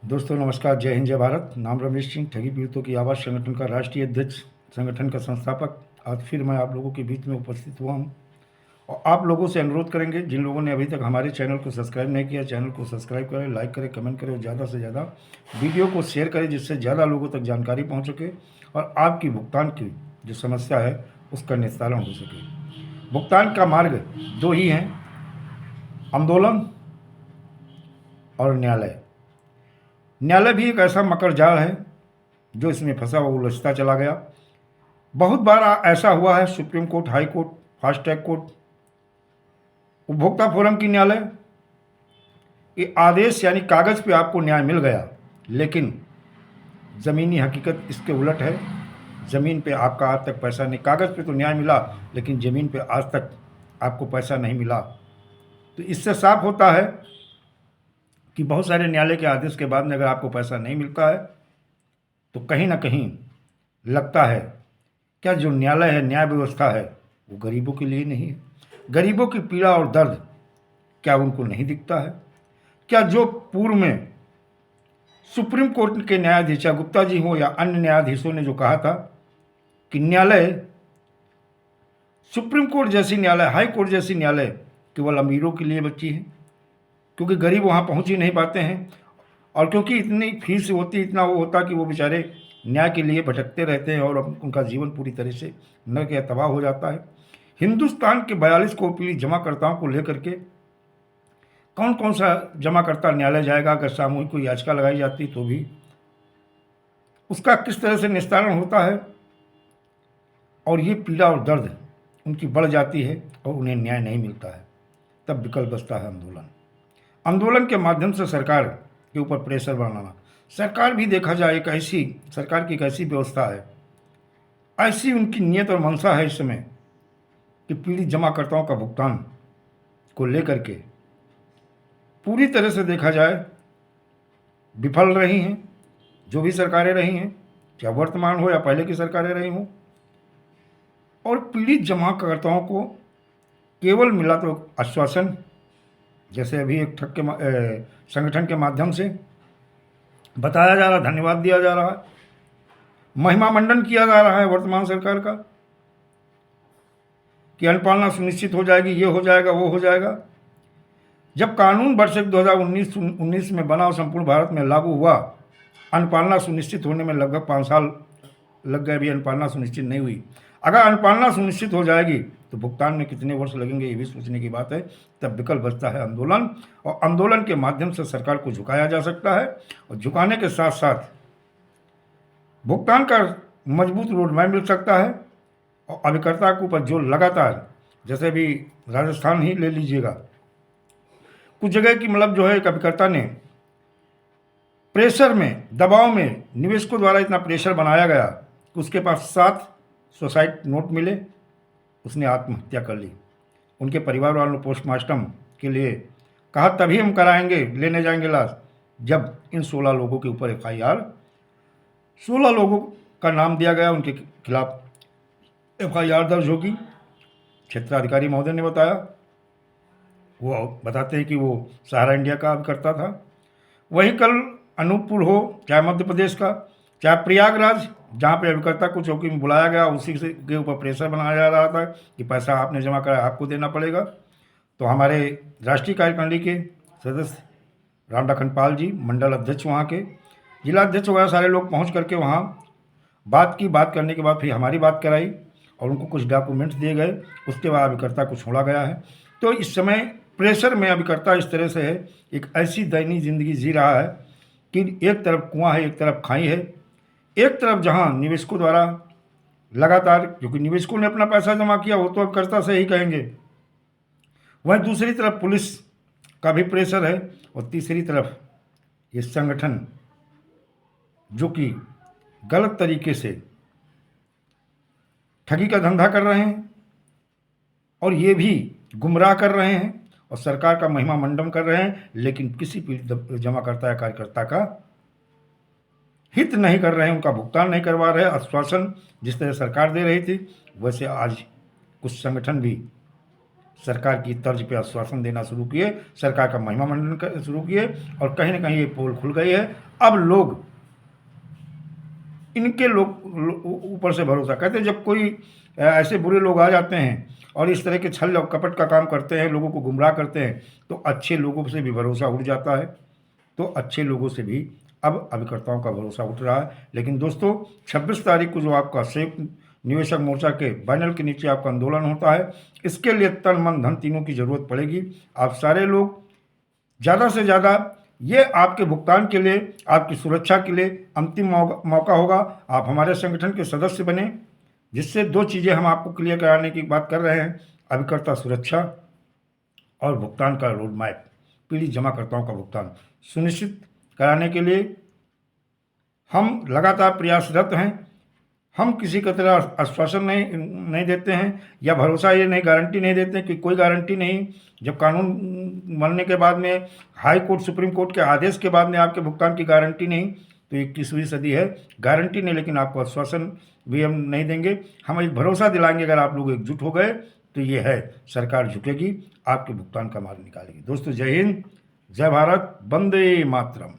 दोस्तों नमस्कार, जय हिंद, जय भारत। नाम रमेश सिंह, ठगी पीड़ितों की आवाज़ संगठन का राष्ट्रीय अध्यक्ष, संगठन का संस्थापक। आज फिर मैं आप लोगों के बीच में उपस्थित हुआ हूँ और आप लोगों से अनुरोध करेंगे, जिन लोगों ने अभी तक हमारे चैनल को सब्सक्राइब नहीं किया, चैनल को सब्सक्राइब करें, लाइक करें, कमेंट करें और ज़्यादा से ज़्यादा वीडियो को शेयर करें, जिससे ज़्यादा लोगों तक जानकारी पहुँच सके और आपकी भुगतान की जो समस्या है उसका निस्तारण हो सके। भुगतान का मार्ग दो ही हैं, आंदोलन और न्यायालय। न्यायालय भी एक ऐसा मकर जाल है जो इसमें फंसा हुआ उलझता चला गया। बहुत बार ऐसा हुआ है, supreme court, high court, fast track court, उपभोक्ता फोरम की न्यायालय, ये आदेश यानी कागज़ पे आपको न्याय मिल गया, लेकिन ज़मीनी हकीकत इसके उलट है। ज़मीन पे आपका आज तक पैसा नहीं, कागज़ पे तो न्याय मिला लेकिन ज़मीन पे आज तक आपको पैसा नहीं मिला। तो इससे साफ होता है कि बहुत सारे न्यायालय के आदेश के बाद में अगर आपको पैसा नहीं मिलता है तो कहीं ना कहीं लगता है क्या जो न्यायालय है, न्याय व्यवस्था है, वो गरीबों के लिए नहीं है। गरीबों की पीड़ा और दर्द क्या उनको नहीं दिखता है? क्या जो पूर्व में सुप्रीम कोर्ट के न्यायाधीश या गुप्ता जी हों या अन्य न्यायाधीशों ने जो कहा था कि न्यायालय, सुप्रीम कोर्ट जैसी न्यायालय, हाई कोर्ट जैसी न्यायालय केवल अमीरों के लिए बची है, क्योंकि गरीब वहाँ पहुँच ही नहीं पाते हैं और क्योंकि इतनी फीस होती, इतना वो होता कि वो बेचारे न्याय के लिए भटकते रहते हैं और उनका जीवन पूरी तरह से नरक या तबाह हो जाता है। हिंदुस्तान के 42 करोड़ जमाकर्ताओं को लेकर के कौन कौन सा जमाकर्ता न्यायालय जाएगा? अगर सामूहिक कोई याचिका लगाई जाती तो भी उसका किस तरह से निस्तारण होता है? और ये पीड़ा और दर्द उनकी बढ़ जाती है और उन्हें न्याय नहीं मिलता है, तब विकल्प बचता है आंदोलन। आंदोलन के माध्यम से सरकार के ऊपर प्रेशर बनाना। सरकार भी देखा जाए एक ऐसी, सरकार की एक ऐसी व्यवस्था है, ऐसी उनकी नीयत और मंशा है इस समय कि पीड़ित जमाकर्ताओं का भुगतान को लेकर के पूरी तरह से देखा जाए विफल रही हैं। जो भी सरकारें रही हैं, चाहे वर्तमान हो या पहले की सरकारें रही हों, और पीड़ित जमाकर्ताओं को केवल मिला तो आश्वासन, जैसे अभी एक संगठन के माध्यम से बताया जा रहा, धन्यवाद दिया जा रहा है, महिमा मंडन किया जा रहा है वर्तमान सरकार का कि अनुपालना सुनिश्चित हो जाएगी, ये हो जाएगा, वो हो जाएगा। जब कानून वर्ष 2019 में बना और संपूर्ण भारत में लागू हुआ, अनुपालना सुनिश्चित होने में लगभग 5 साल लग गए, अभी अनुपालना सुनिश्चित नहीं हुई। अगर अनुपालना सुनिश्चित हो जाएगी तो भुगतान में कितने वर्ष लगेंगे, ये भी सोचने की बात है। तब विकल्प बचता है आंदोलन, और आंदोलन के माध्यम से सरकार को झुकाया जा सकता है और झुकाने के साथ साथ भुगतान का मजबूत रोडमैप मिल सकता है। और अभिकर्ता के ऊपर जो लगातार, जैसे भी राजस्थान ही ले लीजिएगा, कुछ जगह की मतलब जो है एक अभिकर्ता ने प्रेशर में, दबाव में निवेशकों द्वारा इतना प्रेशर बनाया गया कि उसके पास 7 सुसाइड नोट मिले, उसने आत्महत्या कर ली। उनके परिवार वालों ने पोस्टमार्टम के लिए कहा तभी हम कराएंगे, लेने जाएंगे लाश, जब इन 16 लोगों के ऊपर FIR, 16 लोगों का नाम दिया गया, उनके खिलाफ FIR दर्ज होगी। क्षेत्राधिकारी महोदय ने बताया, वो बताते हैं कि वो सहारा इंडिया का अभिकर्ता था। वहीं कल अनूपपुर हो, चाहे मध्य प्रदेश का, चाहे प्रयागराज, जहाँ पे अभिकर्ता को चौकी में बुलाया गया, उसी से के ऊपर प्रेशर बनाया जा रहा था कि पैसा आपने जमा कराया, आपको देना पड़ेगा। तो हमारे राष्ट्रीय कार्यकारिणी के सदस्य राम लखन पाल जी, मंडल अध्यक्ष वहाँ के, जिला अध्यक्ष वगैरह सारे लोग पहुँच करके वहाँ बात की। बात करने के बाद फिर हमारी बात कराई और उनको कुछ डॉक्यूमेंट्स दिए गए। उसके बाद अभिकर्ता को छोड़ा गया है। तो इस समय प्रेशर में अभिकर्ता इस तरह से है, एक ऐसी दयनीय जिंदगी जी रहा है कि एक तरफ कुआं है, एक तरफ खाई है। एक तरफ जहां निवेशकों द्वारा लगातार, क्योंकि निवेशकों ने अपना पैसा जमा किया, वो तो अभिकर्ता से ही कहेंगे, वहीं दूसरी तरफ पुलिस का भी प्रेशर है और तीसरी तरफ ये संगठन जो कि गलत तरीके से ठगी का धंधा कर रहे हैं और ये भी गुमराह कर रहे हैं और सरकार का महिमा मंडन कर रहे हैं, लेकिन किसी पीड़ित जमाकर्ता या कार्यकर्ता का हित नहीं कर रहे हैं, उनका भुगतान नहीं करवा रहे। आश्वासन जिस तरह सरकार दे रही थी, वैसे आज कुछ संगठन भी सरकार की तर्ज पे आश्वासन देना शुरू किए, सरकार का महिमा मंडन शुरू किए और कहीं ना कहीं ये पोल खुल गई है। अब लोग इनके ऊपर से भरोसा कहते हैं। जब कोई ऐसे बुरे लोग आ जाते हैं और इस तरह के छल और कपट का काम करते हैं, लोगों को गुमराह करते हैं, तो अच्छे लोगों से भी भरोसा उठ जाता है। तो अच्छे लोगों से भी अब अभिकर्ताओं का भरोसा उठ रहा है। लेकिन दोस्तों, 26 तारीख को जो आपका संयुक्त निवेशक मोर्चा के बैनर के नीचे आपका आंदोलन होता है, इसके लिए तन मन धन तीनों की ज़रूरत पड़ेगी। आप सारे लोग ज़्यादा से ज़्यादा, ये आपके भुगतान के लिए, आपकी सुरक्षा के लिए अंतिम मौका होगा। आप हमारे संगठन के सदस्य बने, जिससे दो चीज़ें हम आपको क्लियर कराने की बात कर रहे हैं: अभिकर्ता सुरक्षा और भुगतान का रोड मैप। पीड़ित जमाकर्ताओं का भुगतान सुनिश्चित कराने के लिए हम लगातार प्रयासरत हैं। हम किसी का तरह आश्वासन नहीं देते हैं या भरोसा ये नहीं, गारंटी नहीं देते हैं कि कोई गारंटी नहीं। जब कानून बनने के बाद में, हाई कोर्ट सुप्रीम कोर्ट के आदेश के बाद में आपके भुगतान की गारंटी नहीं, तो 21वीं सदी है, गारंटी नहीं, लेकिन आपको आश्वासन भी हम नहीं देंगे। हम एक भरोसा दिलाएंगे, अगर आप लोग एकजुट हो गए तो ये है, सरकार झुकेगी, आपके भुगतान का मार्ग निकालेगी। दोस्तों, जय हिंद, जय भारत, वंदे मातरम।